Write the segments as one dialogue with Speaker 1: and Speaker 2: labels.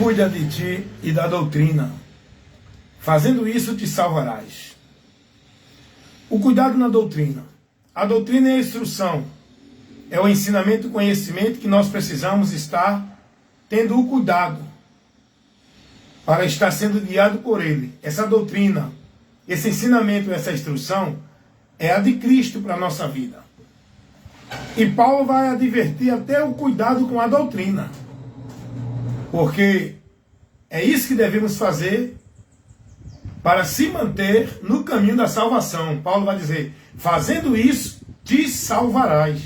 Speaker 1: Cuida de ti e da doutrina. Fazendo isso, te salvarás. O cuidado na doutrina. A doutrina é a instrução. É o ensinamento e conhecimento que nós precisamos estar tendo o cuidado para estar sendo guiado por ele. Essa doutrina, esse ensinamento, essa instrução é a de Cristo para a nossa vida. E Paulo vai advertir até o cuidado com a doutrina. Porque é isso que devemos fazer para se manter no caminho da salvação. Paulo vai dizer, fazendo isso, te salvarás.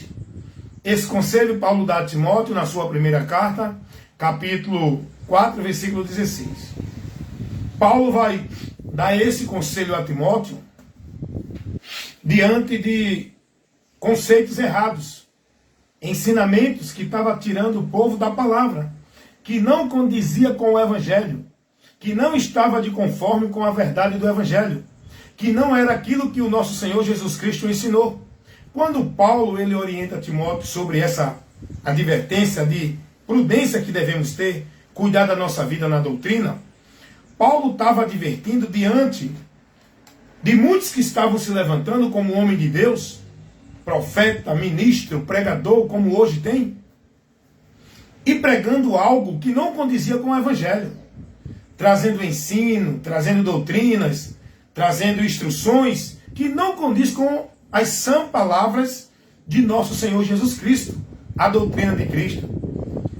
Speaker 1: Esse conselho Paulo dá a Timóteo na sua primeira carta, capítulo 4, versículo 16. Paulo vai dar esse conselho a Timóteo diante de conceitos errados, ensinamentos que estavam tirando o povo da palavra, que não condizia com o evangelho, que não estava de conforme com a verdade do evangelho, que não era aquilo que o nosso Senhor Jesus Cristo ensinou. Quando Paulo ele orienta Timóteo sobre essa advertência de prudência que devemos ter, cuidar da nossa vida na doutrina, Paulo estava advertindo diante de muitos que estavam se levantando como homem de Deus, profeta, ministro, pregador, como hoje tem, e pregando algo que não condizia com o evangelho, trazendo ensino, trazendo doutrinas, trazendo instruções que não condiz com as sãs palavras de nosso Senhor Jesus Cristo, a doutrina de Cristo.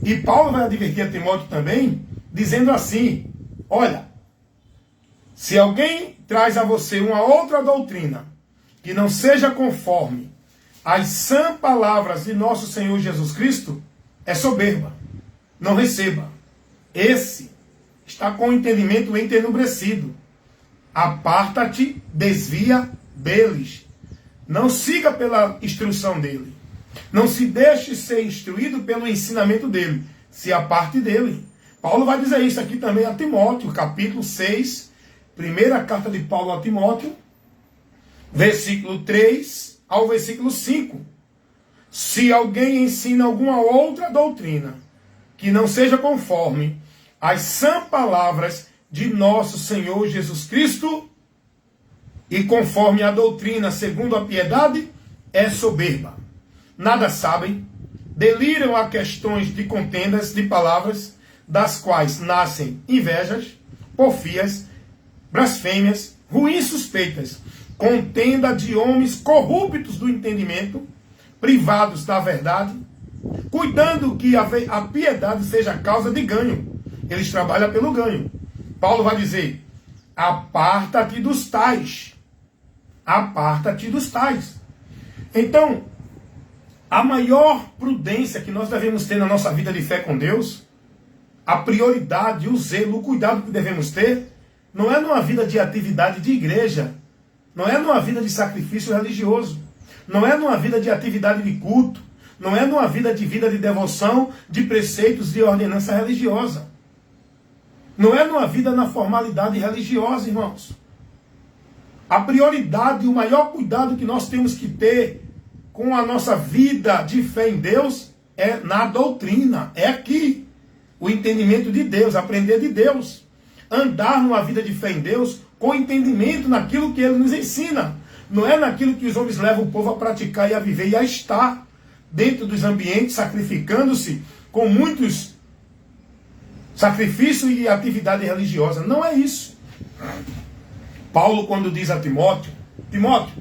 Speaker 1: E Paulo vai advertir a Timóteo também, dizendo assim, olha, se alguém traz a você uma outra doutrina, que não seja conforme as sãs palavras de nosso Senhor Jesus Cristo, é soberba, não receba. Esse está com o entendimento entenebrecido. Aparta-te, desvia deles. Não siga pela instrução dele. Não se deixe ser instruído pelo ensinamento dele. Se aparte dele. Paulo vai dizer isso aqui também a Timóteo, capítulo 6, primeira carta de Paulo a Timóteo, versículo 3 ao versículo 5. Se alguém ensina alguma outra doutrina, que não seja conforme as sãs palavras de nosso Senhor Jesus Cristo, e conforme a doutrina segundo a piedade, é soberba. Nada sabem, deliram a questões de contendas de palavras, das quais nascem invejas, porfias, blasfêmias, ruins suspeitas, contenda de homens corruptos do entendimento, privados da verdade, cuidando que a piedade seja causa de ganho. Eles trabalham pelo ganho. Paulo vai dizer, aparta-te dos tais. Aparta-te dos tais. Então, a maior prudência que nós devemos ter na nossa vida de fé com Deus, a prioridade, o zelo, o cuidado que devemos ter, não é numa vida de atividade de igreja, não é numa vida de sacrifício religioso, não é numa vida de atividade de culto, não é numa vida de devoção, de preceitos de ordenança religiosa. Não é numa vida na formalidade religiosa, irmãos. A prioridade e o maior cuidado que nós temos que ter com a nossa vida de fé em Deus é na doutrina, é aqui. O entendimento de Deus, aprender de Deus. Andar numa vida de fé em Deus com entendimento naquilo que Ele nos ensina. Não é naquilo que os homens levam o povo a praticar e a viver e a estar dentro dos ambientes, sacrificando-se com muitos sacrifícios e atividade religiosa. Não é isso. Paulo, quando diz a Timóteo, Timóteo,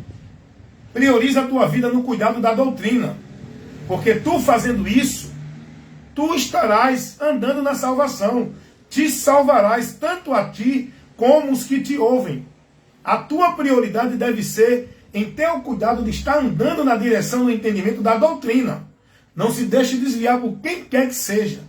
Speaker 1: prioriza a tua vida no cuidado da doutrina. Porque tu fazendo isso, tu estarás andando na salvação. Te salvarás tanto a ti como os que te ouvem. A tua prioridade deve ser em ter o cuidado de estar andando na direção do entendimento da doutrina. Não se deixe desviar por quem quer que seja.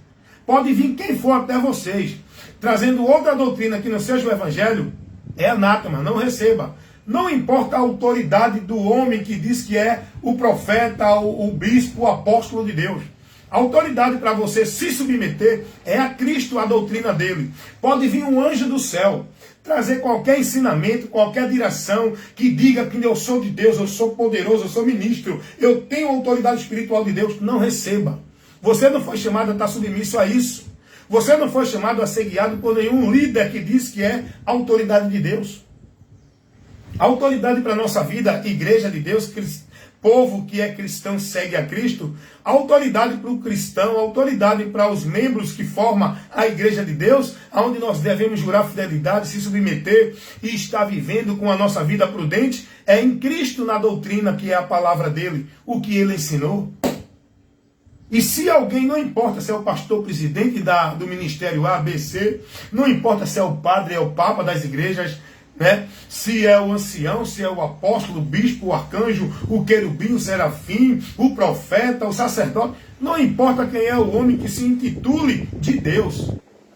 Speaker 1: Pode vir quem for até vocês, trazendo outra doutrina que não seja o evangelho, é anátema, não receba. Não importa a autoridade do homem que diz que é o profeta, o bispo, o apóstolo de Deus. A autoridade para você se submeter é a Cristo, a doutrina dele. Pode vir um anjo do céu, trazer qualquer ensinamento, qualquer direção, que diga que eu sou de Deus, eu sou poderoso, eu sou ministro, eu tenho autoridade espiritual de Deus. Não receba. Você não foi chamado a estar submisso a isso. Você não foi chamado a ser guiado por nenhum líder que diz que é autoridade de Deus. A autoridade para a nossa vida, igreja de Deus, povo que é cristão segue a Cristo, a autoridade para o cristão, a autoridade para os membros que formam a igreja de Deus, onde nós devemos jurar fidelidade, se submeter e estar vivendo com a nossa vida prudente, é em Cristo, na doutrina que é a palavra dele, o que ele ensinou. E se alguém, não importa se é o pastor presidente do ministério A, B, C, não importa se é o padre, é o papa das igrejas, né? Se é o ancião, se é o apóstolo, o bispo, o arcanjo, o querubim, o serafim, o profeta, o sacerdote, não importa quem é o homem que se intitule de Deus.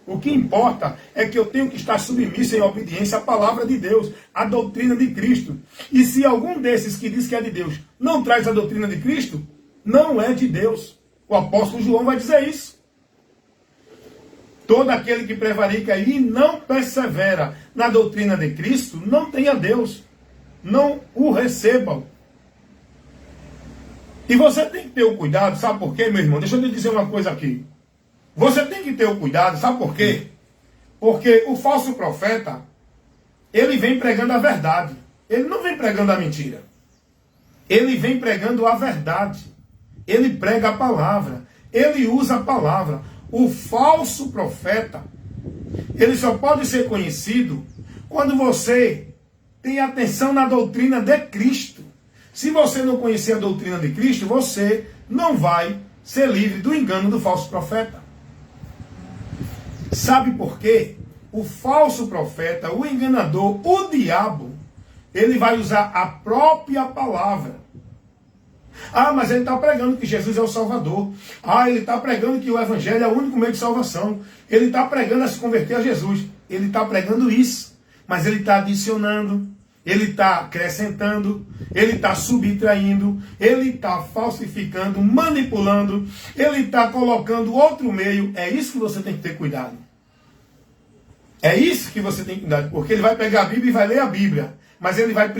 Speaker 1: O que importa é que eu tenho que estar submisso em obediência à palavra de Deus, à doutrina de Cristo. E se algum desses que diz que é de Deus não traz a doutrina de Cristo, não é de Deus. O apóstolo João vai dizer isso. Todo aquele que prevarica e não persevera na doutrina de Cristo, não tem a Deus. Não o recebam. E você tem que ter o cuidado, sabe por quê, meu irmão? Deixa eu te dizer uma coisa aqui. Você tem que ter o cuidado, sabe por quê? Porque o falso profeta, ele vem pregando a verdade. Ele não vem pregando a mentira. Ele vem pregando a verdade. Ele prega a palavra. Ele usa a palavra. O falso profeta, ele só pode ser conhecido quando você tem atenção na doutrina de Cristo. Se você não conhecer a doutrina de Cristo, você não vai ser livre do engano do falso profeta. Sabe por quê? O falso profeta, o enganador, o diabo, ele vai usar a própria palavra. Ah, mas ele está pregando que Jesus é o Salvador. Ah, ele está pregando que o Evangelho é o único meio de salvação. Ele está pregando a se converter a Jesus. Ele está pregando isso. Mas ele está adicionando, ele está acrescentando, ele está subtraindo, ele está falsificando, manipulando, ele está colocando outro meio. É isso que você tem que ter cuidado. É isso que você tem que cuidar. Porque ele vai pegar a Bíblia e vai ler a Bíblia. Mas ele vai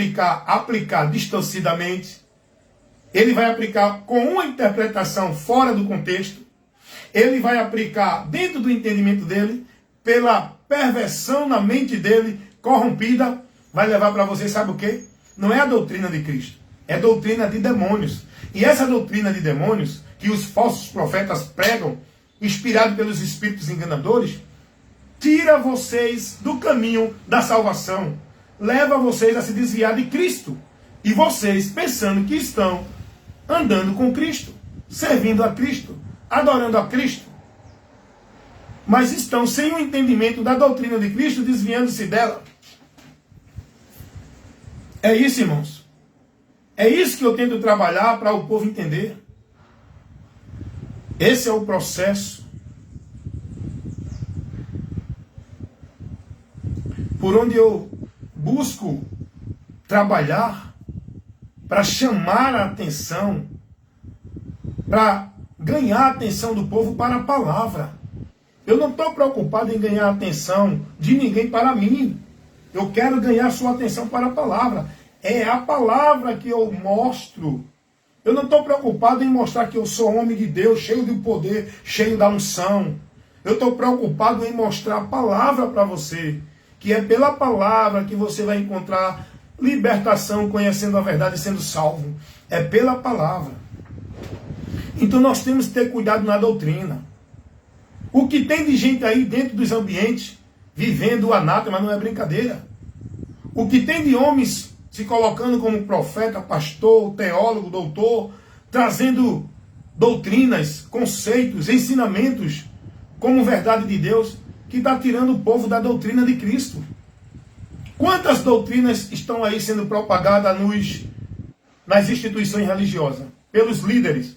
Speaker 1: aplicar distorcidamente. Ele vai aplicar com uma interpretação fora do contexto. Ele vai aplicar dentro do entendimento dele, pela perversão na mente dele, corrompida, vai levar para você, sabe o quê? Não é a doutrina de Cristo, é doutrina de demônios. E essa doutrina de demônios, que os falsos profetas pregam, inspirados pelos espíritos enganadores, tira vocês do caminho da salvação, leva vocês a se desviar de Cristo. E vocês, pensando que estão andando com Cristo, servindo a Cristo, adorando a Cristo, mas estão sem o entendimento da doutrina de Cristo, desviando-se dela. É isso, irmãos. É isso que eu tento trabalhar para o povo entender. Esse é o processo por onde eu busco trabalhar para chamar a atenção, para ganhar a atenção do povo para a palavra. Eu não estou preocupado em ganhar a atenção de ninguém para mim. Eu quero ganhar sua atenção para a palavra. É a palavra que eu mostro. Eu não estou preocupado em mostrar que eu sou homem de Deus, cheio de poder, cheio da unção. Eu estou preocupado em mostrar a palavra para você, que é pela palavra que você vai encontrar libertação, conhecendo a verdade e sendo salvo. É pela palavra. Então nós temos que ter cuidado na doutrina. O que tem de gente aí dentro dos ambientes, vivendo o anátema, não é brincadeira. O que tem de homens se colocando como profeta, pastor, teólogo, doutor, trazendo doutrinas, conceitos, ensinamentos como verdade de Deus, que está tirando o povo da doutrina de Cristo. Quantas doutrinas estão aí sendo propagadas nas instituições religiosas? Pelos líderes.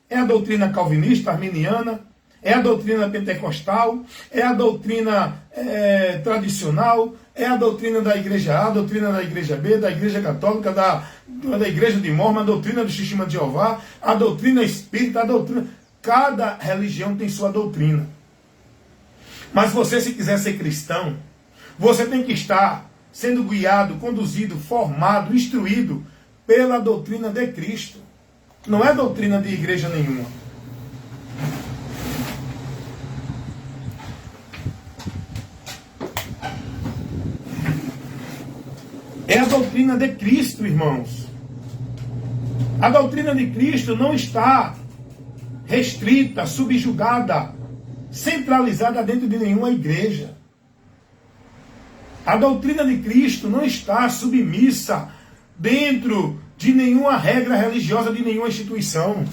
Speaker 1: É a doutrina calvinista, arminiana, é a doutrina pentecostal, é a doutrina tradicional, é a doutrina da igreja A, a doutrina da igreja B, da igreja católica, da igreja de Mormon, a doutrina do Testemunho de Jeová, a doutrina espírita, a doutrina... Cada religião tem sua doutrina. Mas você, se quiser ser cristão, você tem que estar sendo guiado, conduzido, formado, instruído pela doutrina de Cristo. Não é doutrina de igreja nenhuma. É a doutrina de Cristo, irmãos. A doutrina de Cristo não está restrita, subjugada, centralizada dentro de nenhuma igreja. A doutrina de Cristo não está submissa dentro de nenhuma regra religiosa, de nenhuma instituição.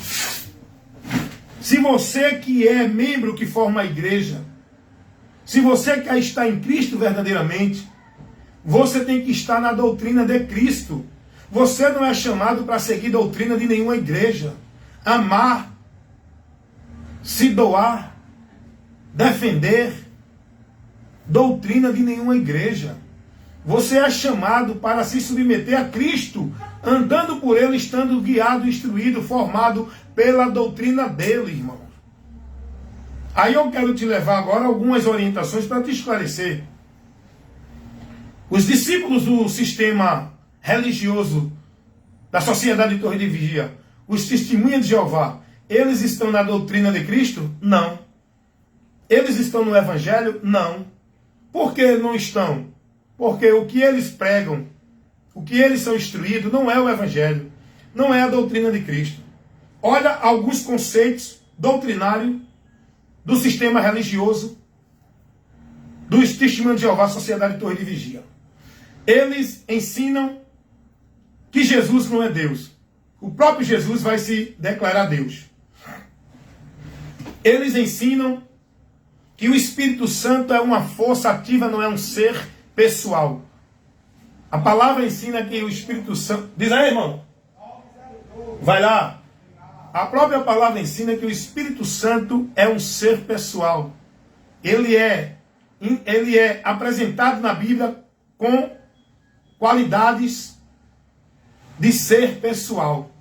Speaker 1: Se você que é membro que forma a igreja, se você quer estar em Cristo verdadeiramente, você tem que estar na doutrina de Cristo. Você não é chamado para seguir doutrina de nenhuma igreja. Amar, se doar, defender doutrina de nenhuma igreja. Você é chamado para se submeter a Cristo, andando por Ele, estando guiado, instruído, formado pela doutrina dele, irmão. Aí eu quero te levar agora algumas orientações para te esclarecer. Os discípulos do sistema religioso da Sociedade de Torre de Vigia, os testemunhas de Jeová, eles estão na doutrina de Cristo? Não. Eles estão no Evangelho? Não. Por que não estão? Porque o que eles pregam, o que eles são instruídos, não é o Evangelho, não é a doutrina de Cristo. Olha alguns conceitos doutrinários do sistema religioso dos testemunhos de Jeová, Sociedade de Torre de Vigia. Eles ensinam que Jesus não é Deus. O próprio Jesus vai se declarar Deus. Eles ensinam que o Espírito Santo é uma força ativa, não é um ser pessoal. A palavra ensina que o Espírito Santo... Diz aí, irmão. Vai lá. A própria palavra ensina que o Espírito Santo é um ser pessoal. Ele é apresentado na Bíblia com qualidades de ser pessoal.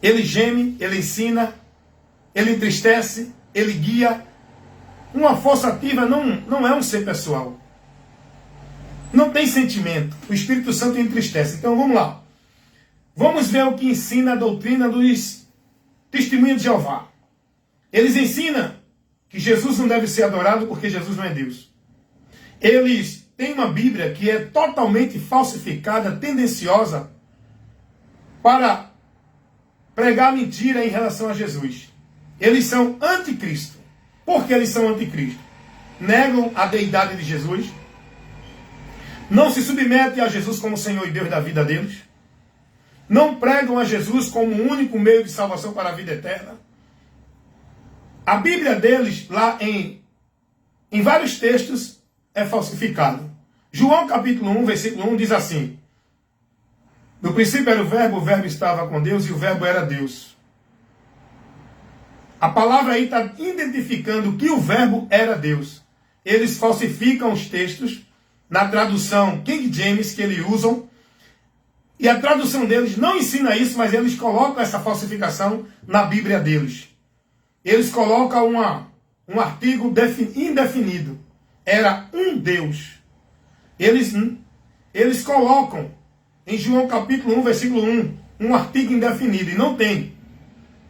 Speaker 1: Ele geme, ele ensina, ele entristece, ele guia. Uma força ativa não é um ser pessoal. Não tem sentimento. O Espírito Santo entristece. Então vamos lá. Vamos ver o que ensina a doutrina dos testemunhos de Jeová. Eles ensinam que Jesus não deve ser adorado porque Jesus não é Deus. Eles têm uma Bíblia que é totalmente falsificada, tendenciosa, para pregar mentira em relação a Jesus. Eles são anticristo. Por que eles são anticristo? Negam a deidade de Jesus, não se submetem a Jesus como Senhor e Deus da vida deles, não pregam a Jesus como o único meio de salvação para a vida eterna. A Bíblia deles, lá em vários textos, é falsificada. João capítulo 1, versículo 1 diz assim: no princípio era o verbo estava com Deus e o verbo era Deus. A palavra aí está identificando que o verbo era Deus. Eles falsificam os textos na tradução King James que eles usam. E a tradução deles não ensina isso, mas eles colocam essa falsificação na Bíblia deles. Eles colocam um artigo indefinido. Era um Deus. Eles colocam em João capítulo 1, versículo 1, um artigo indefinido. E não tem.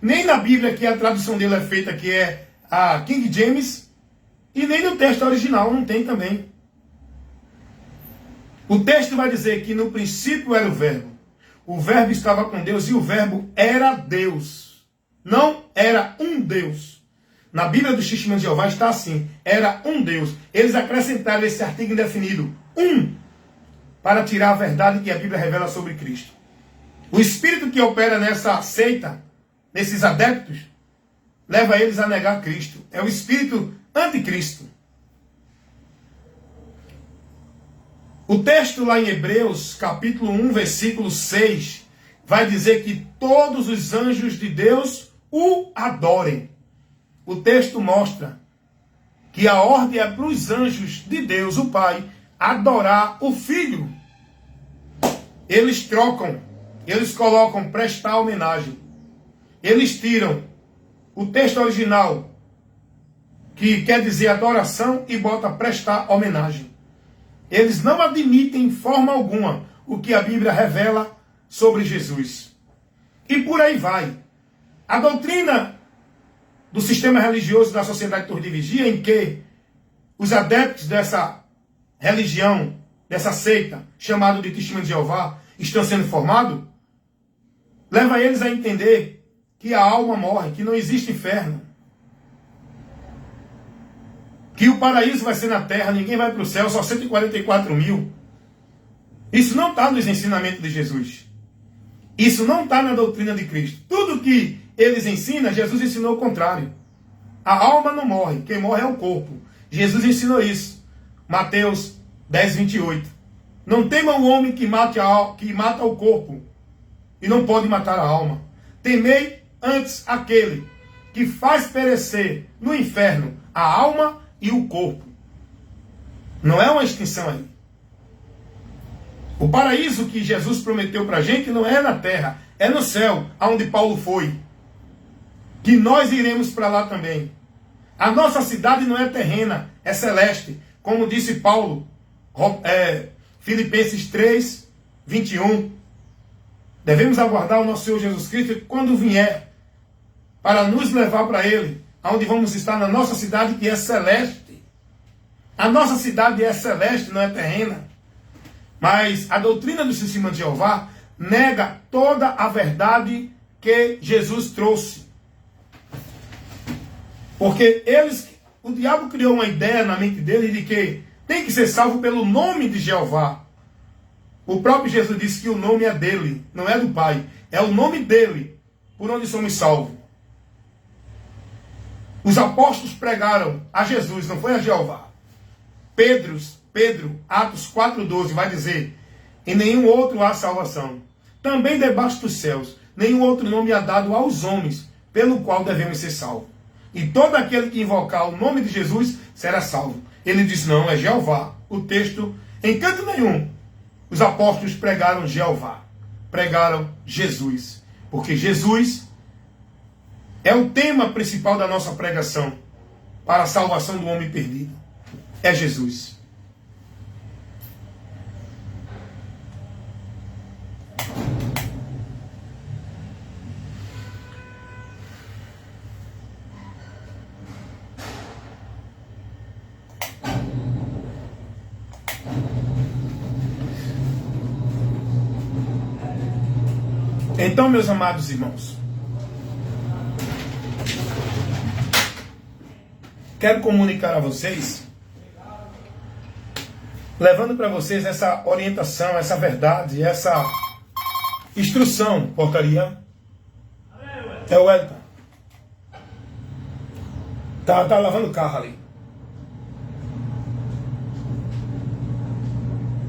Speaker 1: Nem na Bíblia, que a tradução dele é feita, que é a King James, e nem no texto original, não tem também. O texto vai dizer que no princípio era o verbo estava com Deus e o verbo era Deus. Não era um Deus. Na Bíblia dos Testemunhos de Jeová está assim, era um Deus. Eles acrescentaram esse artigo indefinido, para tirar a verdade que a Bíblia revela sobre Cristo. O espírito que opera nessa seita, nesses adeptos, leva eles a negar Cristo. É o espírito anticristo. O texto lá em Hebreus, capítulo 1, versículo 6, vai dizer que todos os anjos de Deus o adorem. O texto mostra que a ordem é para os anjos de Deus, o Pai, adorar o Filho. Eles trocam, eles colocam prestar homenagem. Eles tiram o texto original, que quer dizer adoração, e bota prestar homenagem. Eles não admitem em forma alguma o que a Bíblia revela sobre Jesus. E por aí vai. A doutrina do sistema religioso da Sociedade de Torre de Vigia, em que os adeptos dessa religião, dessa seita, chamado de Testemunho de Jeová, estão sendo formados, leva eles a entender que a alma morre, que não existe inferno, que o paraíso vai ser na terra, ninguém vai para o céu, só 144 mil. Isso não está nos ensinamentos de Jesus. Isso não está na doutrina de Cristo. Tudo que eles ensinam, Jesus ensinou o contrário. A alma não morre, quem morre é o corpo. Jesus ensinou isso. Mateus 10, 28. Não tema o homem que mata o corpo e não pode matar a alma. Temei antes aquele que faz perecer no inferno a alma e o corpo. Não é uma extinção aí. O paraíso que Jesus prometeu para a gente não é na terra, é no céu, aonde Paulo foi. Que nós iremos para lá também. A nossa cidade não é terrena, é celeste. Como disse Paulo, Filipenses 3, 21. Devemos aguardar o nosso Senhor Jesus Cristo quando vier, para nos levar para Ele, aonde vamos estar na nossa cidade que é celeste. A nossa cidade é celeste, não é terrena. Mas a doutrina do Testemunho de Jeová nega toda a verdade que Jesus trouxe. Porque o diabo criou uma ideia na mente dele de que tem que ser salvo pelo nome de Jeová. O próprio Jesus disse que o nome é dele, não é do Pai. É o nome dele, por onde somos salvos. Os apóstolos pregaram a Jesus, não foi a Jeová. Pedro, Atos 4,12, vai dizer: em nenhum outro há salvação. Também debaixo dos céus, nenhum outro nome há dado aos homens, pelo qual devemos ser salvos. E todo aquele que invocar o nome de Jesus será salvo. Ele disse: não, é Jeová. O texto, em canto nenhum, os apóstolos pregaram Jeová. Pregaram Jesus. Porque Jesus é o tema principal da nossa pregação para a salvação do homem perdido. É Jesus. Então, meus amados irmãos, quero comunicar a vocês, levando para vocês essa orientação, essa verdade, essa instrução. Portaria. É o Wellington. Tá lavando o carro ali.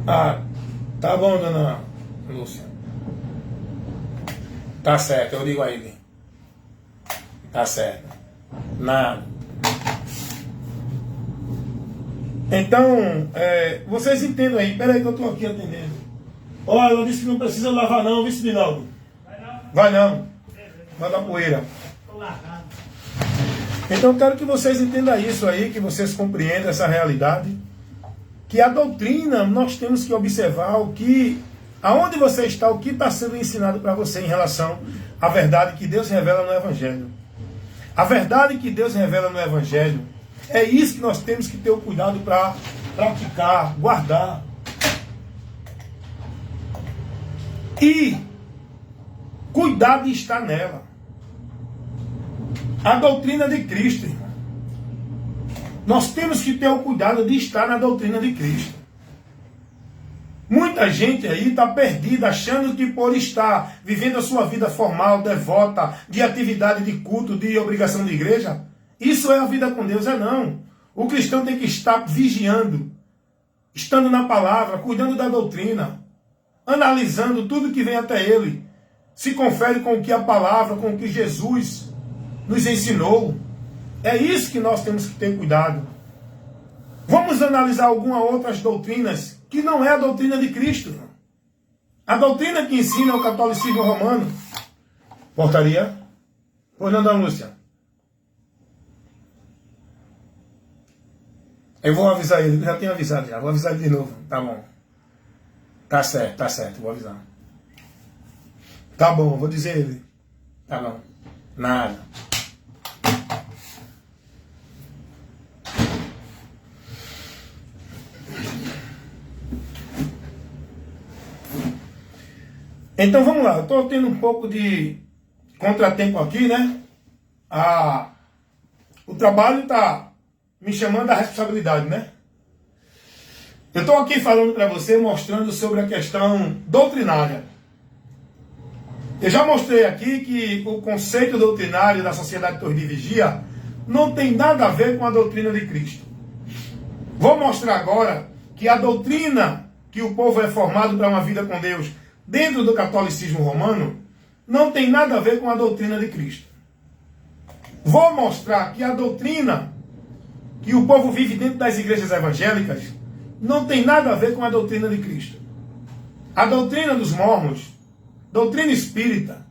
Speaker 1: Ah, tá bom, dona Lúcia. Tá certo, eu digo a ele. Tá certo. Nada. Então, vocês entendam aí. Peraí que eu estou aqui atendendo. Olha, eu disse que não precisa lavar não, vice Binaldo. Vai não. Vai dar poeira. Então eu quero que vocês entendam isso aí, que vocês compreendam essa realidade. Que a doutrina, nós temos que observar aonde você está, o que está sendo ensinado para você em relação à verdade que Deus revela no Evangelho. A verdade que Deus revela no Evangelho, é isso que nós temos que ter o cuidado para praticar, guardar. E cuidar de estar nela. A doutrina de Cristo, irmão. Nós temos que ter o cuidado de estar na doutrina de Cristo. Muita gente aí está perdida, achando que por estar vivendo a sua vida formal, devota, de atividade de culto, de obrigação de igreja, isso é a vida com Deus. É não. O cristão tem que estar vigiando, estando na palavra, cuidando da doutrina, analisando tudo que vem até ele, se confere com o que a palavra, com o que Jesus nos ensinou. É isso que nós temos que ter cuidado. Vamos analisar algumas outras doutrinas que não é a doutrina de Cristo. A doutrina que ensina o catolicismo romano. Portaria? Pois não, dona Lúcia. Eu vou avisar ele, eu já tinha avisado já. Vou avisar ele de novo. Tá bom. Tá certo, vou avisar. Tá bom, vou dizer ele. Tá bom. Nada. Então vamos lá, eu estou tendo um pouco de contratempo aqui, né? O trabalho está me chamando à responsabilidade, né? Eu estou aqui falando para você, mostrando sobre a questão doutrinária. Eu já mostrei aqui que o conceito doutrinário da Sociedade Torre de Vigia não tem nada a ver com a doutrina de Cristo. Vou mostrar agora que a doutrina que o povo é formado para uma vida com Deus dentro do catolicismo romano não tem nada a ver com a doutrina de Cristo. Vou mostrar que a doutrina que o povo vive dentro das igrejas evangélicas não tem nada a ver com a doutrina de Cristo. A doutrina dos mormons, doutrina espírita,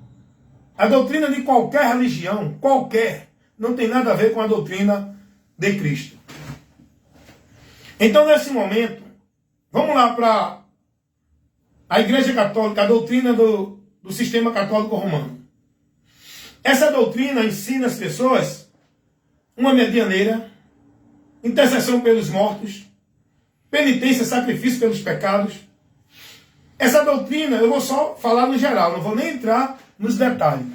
Speaker 1: a doutrina de qualquer religião, qualquer, não tem nada a ver com a doutrina de Cristo. Então, nesse momento, vamos lá para a Igreja Católica, a doutrina do sistema católico romano. Essa doutrina ensina as pessoas uma medianeira, intercessão pelos mortos, penitência, sacrifício pelos pecados. Essa doutrina, eu vou só falar no geral, não vou nem entrar nos detalhes.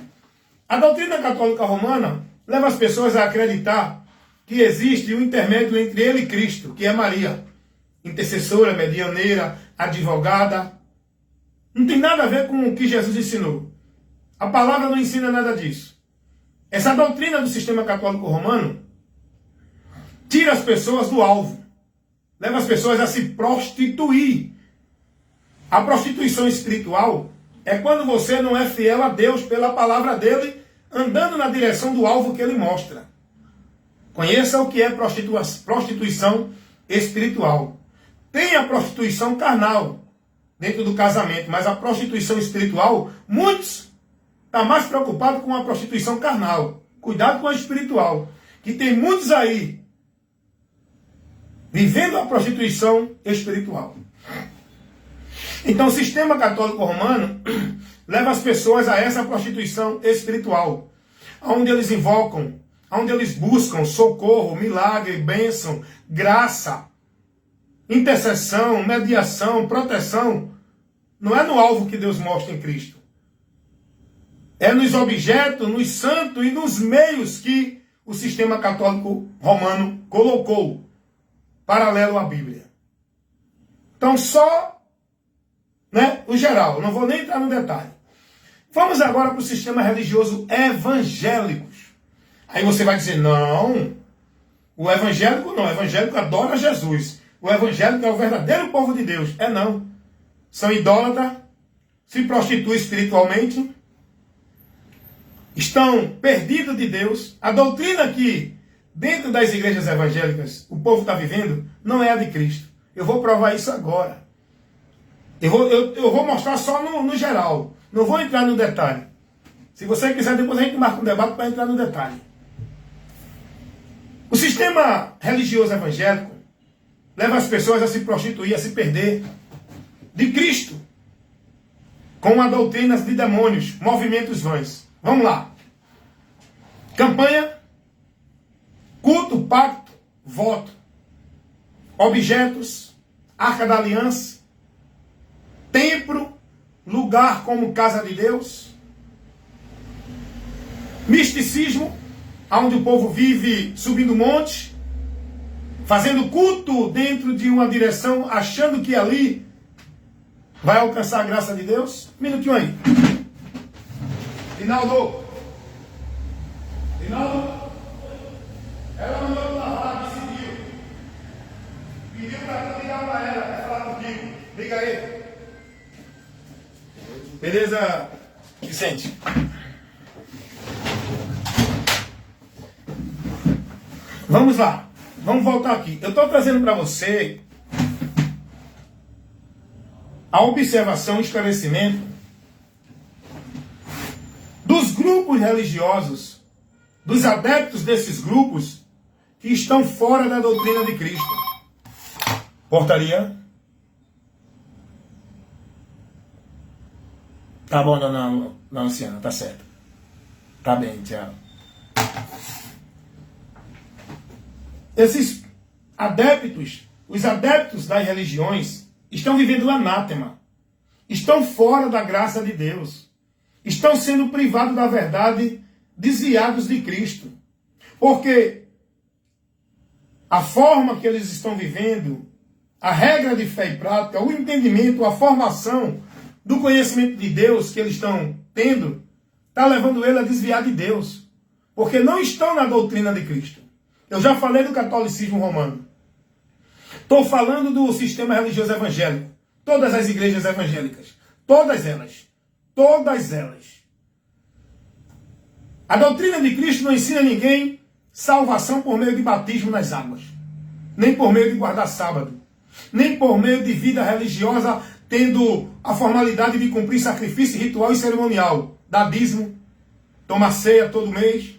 Speaker 1: A doutrina católica romana leva as pessoas a acreditar que existe um intermédio entre ele e Cristo, que é Maria, intercessora, medianeira, advogada. Não tem nada a ver com o que Jesus ensinou. A palavra não ensina nada disso. Essa doutrina do sistema católico romano tira as pessoas do alvo, leva as pessoas a se prostituir. A prostituição espiritual é quando você não é fiel a Deus pela palavra dele, andando na direção do alvo que ele mostra. Conheça o que é prostituição espiritual. Tem a prostituição carnal dentro do casamento, mas a prostituição espiritual, muitos estão mais preocupados com a prostituição carnal. Cuidado com a espiritual, que tem muitos aí vivendo a prostituição espiritual. Então o sistema católico romano leva as pessoas a essa prostituição espiritual, onde eles invocam, onde eles buscam socorro, milagre, bênção, graça, intercessão, mediação, proteção. Não é no alvo que Deus mostra em Cristo. É nos objetos, nos santos e nos meios que o sistema católico romano colocou, paralelo à Bíblia. Então só, o geral, não vou nem entrar no detalhe. Vamos agora para o sistema religioso evangélicos. Aí você vai dizer, não, o evangélico não, o evangélico adora Jesus. O evangélico é o verdadeiro povo de Deus. É não. São idólatras, se prostituem espiritualmente, estão perdidos de Deus. A doutrina que dentro das igrejas evangélicas o povo está vivendo não é a de Cristo. Eu vou provar isso agora. Eu vou mostrar só no geral. Não vou entrar no detalhe. Se você quiser, depois a gente marca um debate para entrar no detalhe. O sistema religioso evangélico leva as pessoas a se prostituir, a se perder de Cristo, com a doutrina de demônios, movimentos vãs. Vamos lá. Campanha, culto, pacto, voto, objetos, arca da aliança, templo, lugar como casa de Deus, misticismo, onde o povo vive subindo monte, fazendo culto dentro de uma direção, achando que ali vai alcançar a graça de Deus. Um minutinho aí. Rinaldo, ela mandou falar, decidiu. Pediu para tu ligar para ela, quer falar contigo. Liga aí. Beleza, Vicente? Vamos lá. Vamos voltar aqui. Eu estou trazendo para você a observação e esclarecimento dos grupos religiosos, dos adeptos desses grupos que estão fora da doutrina de Cristo. Portaria? Tá bom, dona Luciana, tá certo. Tá bem, tchau. Esses adeptos, os adeptos das religiões, estão vivendo o anátema. estão fora da graça de Deus. Estão sendo privados da verdade, desviados de Cristo. Porque a forma que eles estão vivendo, a regra de fé e prática, o entendimento, a formação do conhecimento de Deus que eles estão tendo, está levando ele a desviar de Deus. Porque não estão na doutrina de Cristo. Eu já falei do catolicismo romano. Estou falando do sistema religioso evangélico. Todas as igrejas evangélicas. Todas elas. Todas elas. A doutrina de Cristo não ensina ninguém salvação por meio de batismo nas águas. Nem por meio de guardar sábado. Nem por meio de vida religiosa, tendo a formalidade de cumprir sacrifício ritual e cerimonial. Dar dízimo, tomar ceia todo mês.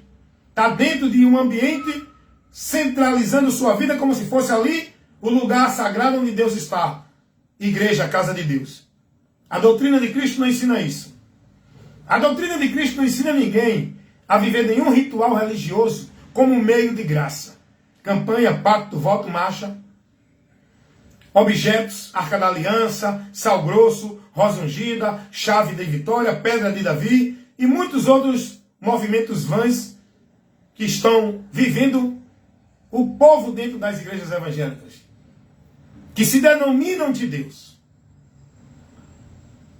Speaker 1: Está dentro de um ambiente centralizando sua vida como se fosse ali o lugar sagrado onde Deus está. Igreja, casa de Deus. A doutrina de Cristo não ensina isso. A doutrina de Cristo não ensina ninguém a viver nenhum ritual religioso como meio de graça. Campanha, pacto, voto, marcha. Objetos, arca da aliança, sal grosso, rosa ungida, chave de vitória, pedra de Davi e muitos outros movimentos vãs que estão vivendo o povo dentro das igrejas evangélicas, que se denominam de Deus.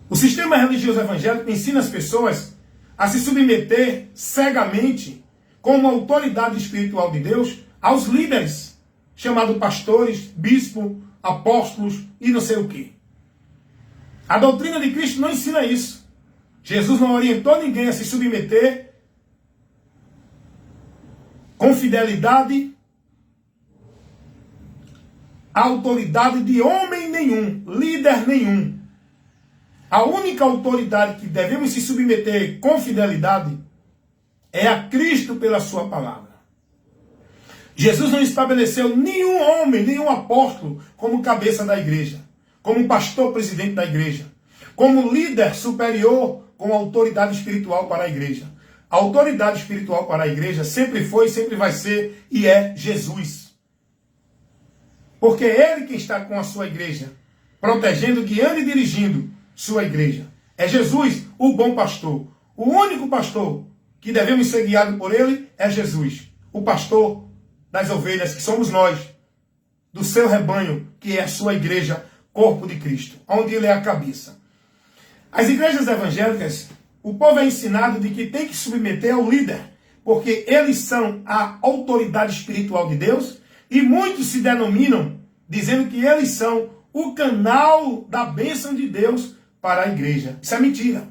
Speaker 1: O sistema religioso evangélico ensina as pessoas a se submeter cegamente, como autoridade espiritual de Deus, aos líderes, chamados pastores, bispos, apóstolos e não sei o quê. A doutrina de Cristo não ensina isso. Jesus não orientou ninguém a se submeter com fidelidade à autoridade de homem nenhum, líder nenhum. A única autoridade que devemos se submeter com fidelidade é a Cristo pela sua palavra. Jesus não estabeleceu nenhum homem, nenhum apóstolo como cabeça da igreja, como pastor presidente da igreja, como líder superior com autoridade espiritual para a igreja. A autoridade espiritual para a igreja sempre foi, sempre vai ser e é Jesus. Porque é Ele que está com a sua igreja, protegendo, guiando e dirigindo sua igreja. É Jesus, o bom pastor. O único pastor que devemos ser guiados por Ele é Jesus, o pastor das ovelhas, que somos nós, do seu rebanho, que é a sua igreja, corpo de Cristo, onde Ele é a cabeça. As igrejas evangélicas, o povo é ensinado de que tem que submeter ao líder, porque eles são a autoridade espiritual de Deus, e muitos se denominam dizendo que eles são o canal da bênção de Deus para a igreja. Isso é mentira.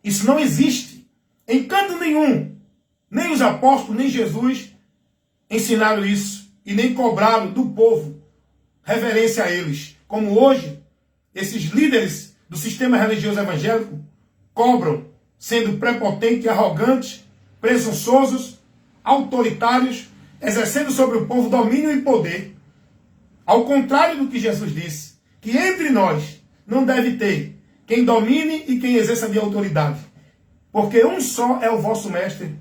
Speaker 1: Isso não existe. Em canto nenhum, nem os apóstolos, nem Jesus ensinaram isso, e nem cobraram do povo reverência a eles. Como hoje, esses líderes do sistema religioso evangélico cobram, sendo prepotentes, arrogantes, presunçosos, autoritários, exercendo sobre o povo domínio e poder. Ao contrário do que Jesus disse, que entre nós não deve ter quem domine e quem exerça de autoridade, porque um só é o vosso mestre.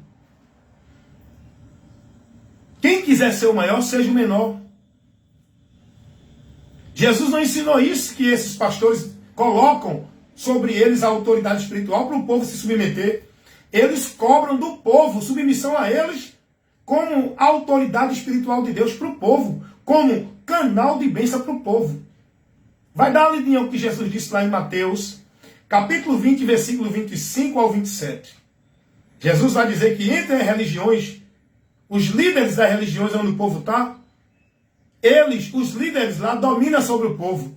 Speaker 1: Quem quiser ser o maior, seja o menor. Jesus não ensinou isso, que esses pastores colocam sobre eles a autoridade espiritual para o povo se submeter. Eles cobram do povo submissão a eles como autoridade espiritual de Deus para o povo, como canal de bênção para o povo. Vai dar uma lidinha ao que Jesus disse lá em Mateus, capítulo 20, versículo 25 ao 27. Jesus vai dizer que entre as religiões, os líderes das religiões onde o povo está, eles, os líderes lá, dominam sobre o povo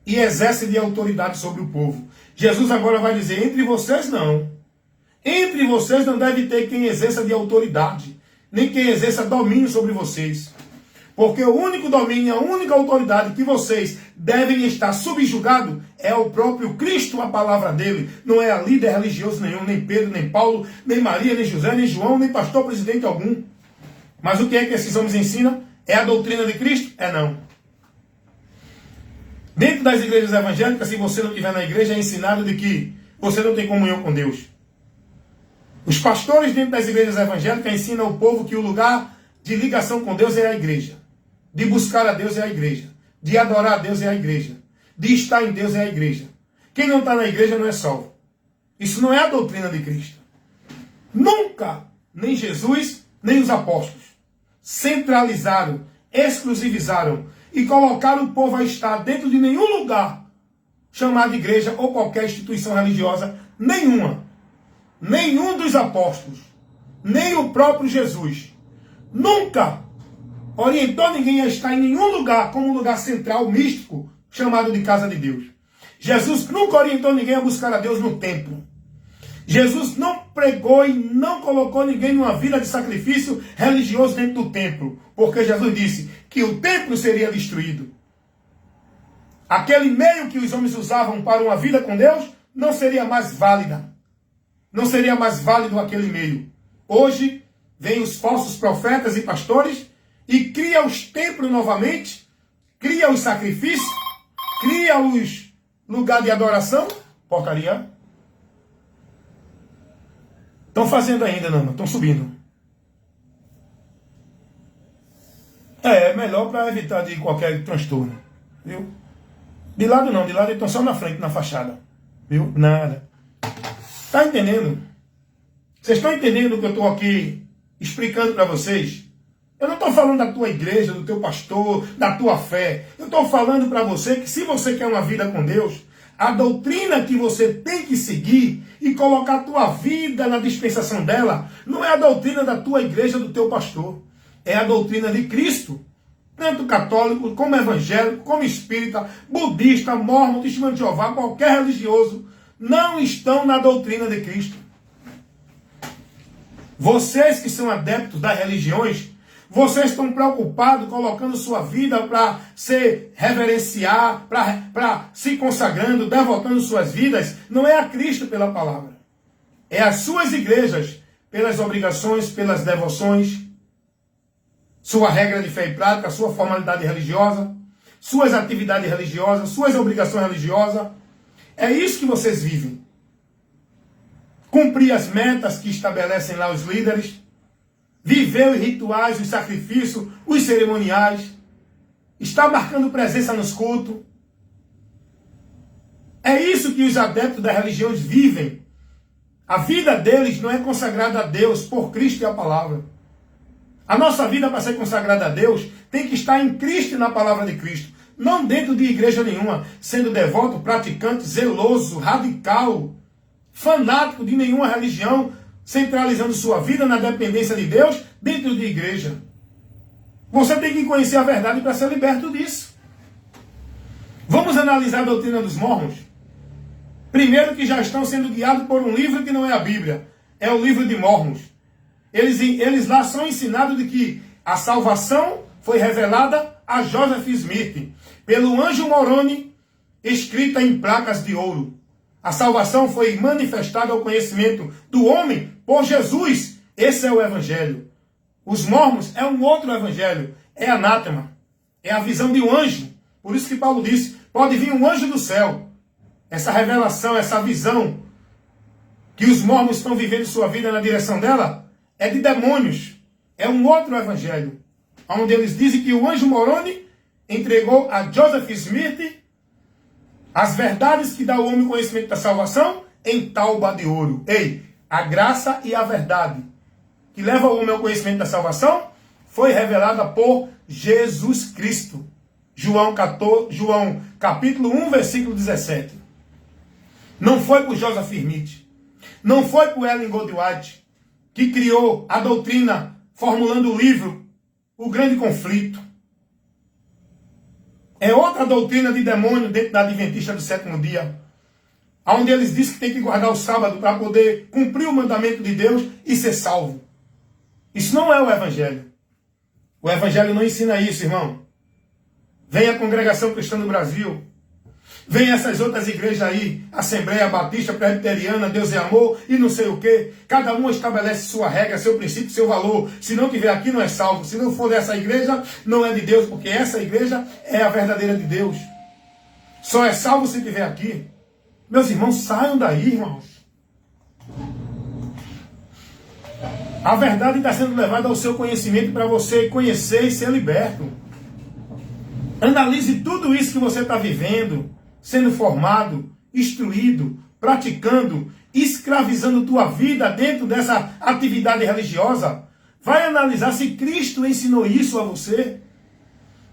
Speaker 1: e exercem de autoridade sobre o povo. Jesus agora vai dizer, entre vocês não. Entre vocês não deve ter quem exerça de autoridade, nem quem exerça domínio sobre vocês. Porque o único domínio, a única autoridade que vocês devem estar subjugados é o próprio Cristo, a palavra dele. Não é a líder religioso nenhum, nem Pedro, nem Paulo, nem Maria, nem José, nem João, nem pastor presidente algum. Mas o que é que esses homens ensinam? É a doutrina de Cristo? É não. Dentro das igrejas evangélicas, se você não estiver na igreja, é ensinado de que você não tem comunhão com Deus. Os pastores dentro das igrejas evangélicas ensinam ao povo que o lugar de ligação com Deus é a igreja. De buscar a Deus é a igreja. De adorar a Deus é a igreja. De estar em Deus é a igreja. quem não está na igreja não é salvo. Isso não é a doutrina de Cristo. Nunca, nem Jesus, nem os apóstolos, centralizaram, exclusivizaram e colocaram o povo a estar dentro de nenhum lugar chamado igreja ou qualquer instituição religiosa nenhuma. Nenhum dos apóstolos, nem o próprio Jesus, nunca orientou ninguém a estar em nenhum lugar como um lugar central, místico, chamado de casa de Deus. Jesus nunca orientou ninguém a buscar a Deus no templo. Jesus não pregou e não colocou ninguém numa vida de sacrifício religioso dentro do templo, porque Jesus disse que o templo seria destruído. Aquele meio que os homens usavam para uma vida com Deus não seria mais válida. Não seria mais válido aquele meio. Hoje, vêm os falsos profetas e pastores e cria os templos novamente, cria os sacrifícios, cria os lugares de adoração. Porcaria. Estão fazendo ainda, não, estão subindo. É melhor para evitar de qualquer transtorno. Viu? De lado não, de lado eles estão só na frente, na fachada. Viu? Nada. Está entendendo? Vocês estão entendendo o que eu estou aqui explicando para vocês? Eu não estou falando da tua igreja, do teu pastor, da tua fé. Eu estou falando para você que se você quer uma vida com Deus, a doutrina que você tem que seguir e colocar a tua vida na dispensação dela, não é a doutrina da tua igreja, do teu pastor. É a doutrina de Cristo. Tanto católico, como evangélico, como espírita, budista, mórmon, testemunho de Jeová, qualquer religioso, não estão na doutrina de Cristo. Vocês que são adeptos das religiões, vocês estão preocupados colocando sua vida para se reverenciar, para se consagrando, devotando suas vidas. Não é a Cristo pela palavra. É as suas igrejas, pelas obrigações, pelas devoções, sua regra de fé e prática, sua formalidade religiosa, suas atividades religiosas, suas obrigações religiosas. É isso que vocês vivem. Cumprir as metas que estabelecem lá os líderes, viver os rituais, os sacrifícios, os cerimoniais, estar marcando presença nos cultos. É isso que os adeptos das religiões vivem. A vida deles não é consagrada a Deus por Cristo e a palavra. A nossa vida para ser consagrada a Deus tem que estar em Cristo e na palavra de Cristo. Não dentro de igreja nenhuma, sendo devoto, praticante, zeloso, radical, fanático de nenhuma religião, centralizando sua vida na dependência de Deus dentro de igreja. Você tem que conhecer a verdade para ser liberto disso. Vamos analisar a doutrina dos mormons. Primeiro que já estão sendo guiados por um livro que não é a Bíblia. É o livro de Mormons. Eles lá são ensinados de que a salvação foi revelada a Joseph Smith, pelo anjo Moroni, escrita em placas de ouro. A salvação foi manifestada ao conhecimento do homem por Jesus. Esse é o evangelho. Os mormons é um outro evangelho. É anátema. É a visão de um anjo. Por isso que Paulo disse, pode vir um anjo do céu. Essa revelação, essa visão que os mormons estão vivendo sua vida na direção dela, é de demônios. É um outro evangelho. Onde eles dizem que o anjo Moroni entregou a Joseph Smith as verdades que dá ao homem conhecimento da salvação em tauba de ouro. Ei, a graça e a verdade que leva o homem ao conhecimento da salvação foi revelada por Jesus Cristo. João capítulo 1, versículo 17. Não foi por Joseph Smith. Não foi por Ellen Goldwhite, que criou a doutrina, formulando o livro O Grande Conflito. É outra doutrina de demônio dentro da Adventista do sétimo dia, onde eles dizem que tem que guardar o sábado para poder cumprir o mandamento de Deus e ser salvo. Isso não é o Evangelho. O Evangelho não ensina isso, irmão. Vem a Congregação Cristã do Brasil, vem essas outras igrejas aí, Assembleia Batista, Presbiteriana, Deus é Amor e não sei o quê. Cada uma estabelece sua regra, seu princípio, seu valor. Se não tiver aqui, não é salvo. Se não for dessa igreja, não é de Deus, porque essa igreja é a verdadeira de Deus. Só é salvo se tiver aqui. Meus irmãos, saiam daí, irmãos. A verdade está sendo levada ao seu conhecimento para você conhecer e ser liberto. Analise tudo isso que você está vivendo, sendo formado, instruído, praticando, escravizando tua vida dentro dessa atividade religiosa, vai analisar se Cristo ensinou isso a você.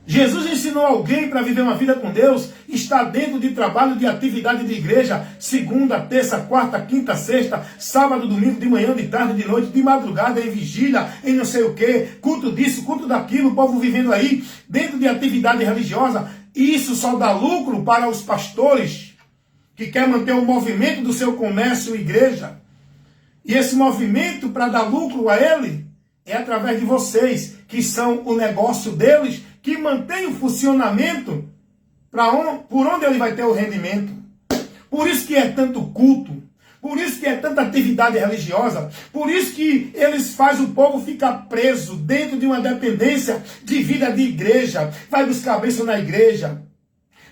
Speaker 1: Jesus ensinou alguém para viver uma vida com Deus, está dentro de trabalho, de atividade de igreja, segunda, terça, quarta, quinta, sexta, sábado, domingo, de manhã, de tarde, de noite, de madrugada, em vigília, em não sei o que, culto disso, culto daquilo, o povo vivendo aí, dentro de atividade religiosa. Isso só dá lucro para os pastores que quer manter o movimento do seu comércio e igreja. E esse movimento, para dar lucro a ele, é através de vocês, que são o negócio deles, que mantém o funcionamento por onde ele vai ter o rendimento. Por isso que é tanto culto, por isso que é tanta atividade religiosa, por isso que eles fazem o povo ficar preso dentro de uma dependência de vida de igreja, vai buscar a bênção na igreja,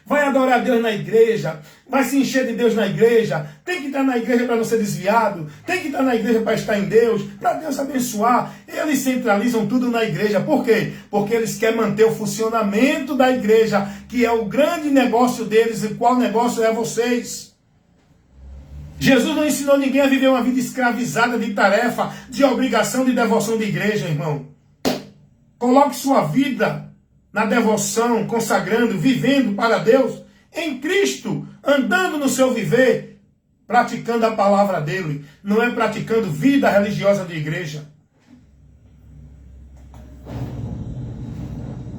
Speaker 1: vai adorar Deus na igreja, vai se encher de Deus na igreja, tem que estar na igreja para não ser desviado, tem que estar na igreja para estar em Deus, para Deus abençoar. Eles centralizam tudo na igreja. Por quê? Porque eles querem manter o funcionamento da igreja, que é o grande negócio deles, e qual negócio é vocês. Jesus não ensinou ninguém a viver uma vida escravizada de tarefa, de obrigação, de devoção de igreja, irmão. Coloque sua vida na devoção, consagrando, vivendo para Deus, em Cristo, andando no seu viver, praticando a palavra dele, não é praticando vida religiosa de igreja.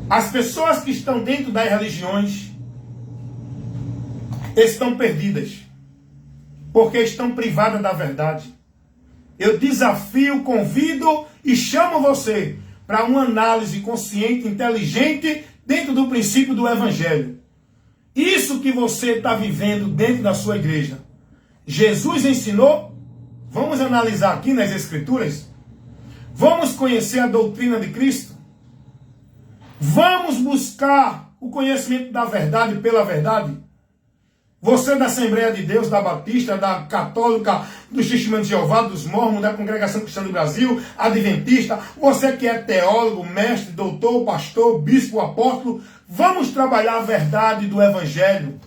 Speaker 1: As pessoas que estão dentro das religiões estão perdidas, porque estão privadas da verdade. Eu desafio, convido e chamo você para uma análise consciente, inteligente, dentro do princípio do Evangelho. Isso que você está vivendo dentro da sua igreja, Jesus ensinou? Vamos analisar aqui nas Escrituras? Vamos conhecer a doutrina de Cristo? Vamos buscar o conhecimento da verdade pela verdade? Você da Assembleia de Deus, da Batista, da Católica, do Testemunho de Jeová, dos Mormons, da Congregação Cristã do Brasil, Adventista, você que é teólogo, mestre, doutor, pastor, bispo, apóstolo, vamos trabalhar a verdade do Evangelho.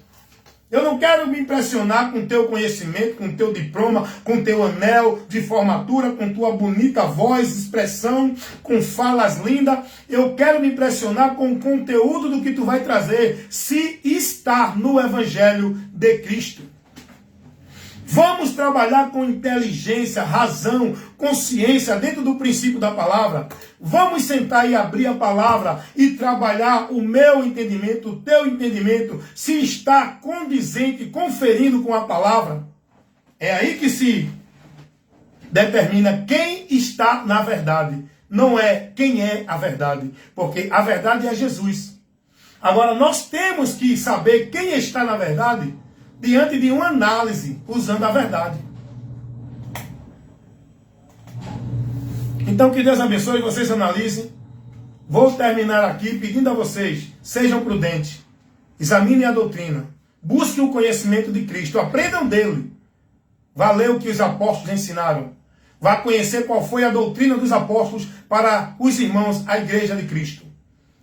Speaker 1: Eu não quero me impressionar com o teu conhecimento, com o teu diploma, com o teu anel de formatura, com tua bonita voz, expressão, com falas lindas. Eu quero me impressionar com o conteúdo do que tu vai trazer, se está no Evangelho de Cristo. Vamos trabalhar com inteligência, razão, consciência, dentro do princípio da palavra. Vamos sentar e abrir a palavra e trabalhar o meu entendimento, o teu entendimento, se está condizente, conferindo com a palavra. É aí que se determina quem está na verdade. Não é quem é a verdade, porque a verdade é Jesus. Agora, nós temos que saber quem está na verdade diante de uma análise, usando a verdade. Então, que Deus abençoe e vocês analisem. Vou terminar aqui pedindo a vocês, sejam prudentes, examinem a doutrina, busquem o conhecimento de Cristo, aprendam dele. Vá ler o que os apóstolos ensinaram. Vá conhecer qual foi a doutrina dos apóstolos para os irmãos, a igreja de Cristo.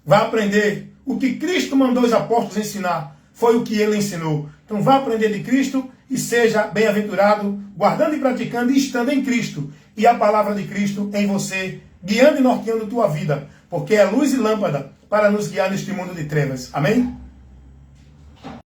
Speaker 1: Vá aprender o que Cristo mandou os apóstolos ensinar. Foi o que ele ensinou. Então vá aprender de Cristo e seja bem-aventurado, guardando e praticando e estando em Cristo. E a palavra de Cristo em você, guiando e norteando tua vida. Porque é luz e lâmpada para nos guiar neste mundo de trevas. Amém?